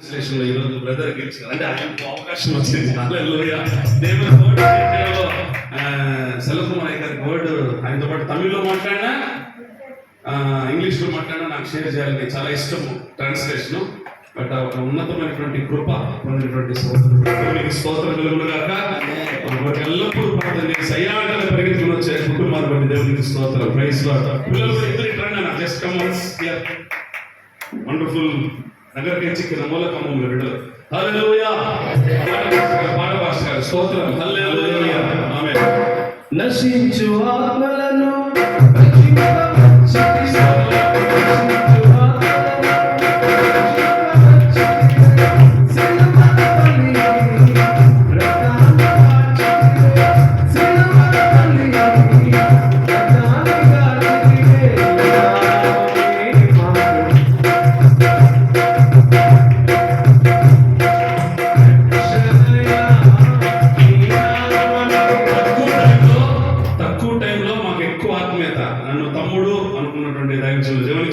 స్టేషన్లో ఈరోజు బ్రదర్ గెలిచారు అంటే ఆయనకు అవకాశం వచ్చింది. హల్లెలూయా. దేవుని వర్డ్ సెల్వకుమార్ గారి వర్డ్ ఆయనతో పాటు తమిళ్లో మాట్లాడినా ఇంగ్లీష్లో మాట్లాడినా నాకు షేర్ చేయాలని చాలా ఇష్టము ట్రాన్స్లేషన్. బట్ ఒక ఉన్నతమైనటువంటి కృప పొందినటువంటి స్తోత్రం కలుగునుగాక. ఎల్లప్పుడూ ప్రార్థన చేసి అయ్యాటలు పరిగెత్తుకుని వచ్చే కుటుంబాన్ని బట్టి దేవునికి స్తోత్రం. Praise Lord. పిల్లలు కూడా ఇద్దరు రండి అన్న, just come once here. Wonderful. నగరకి కింద మూలకమ్మ రెండు. హల్లెలూయా. పాట భాష స్తోత్రం. హల్లెలూయా. ఆమేన్. నశించు ఆత్మలను నన్ను తమ్ముడు అనుకున్నటువంటి దైవజనులు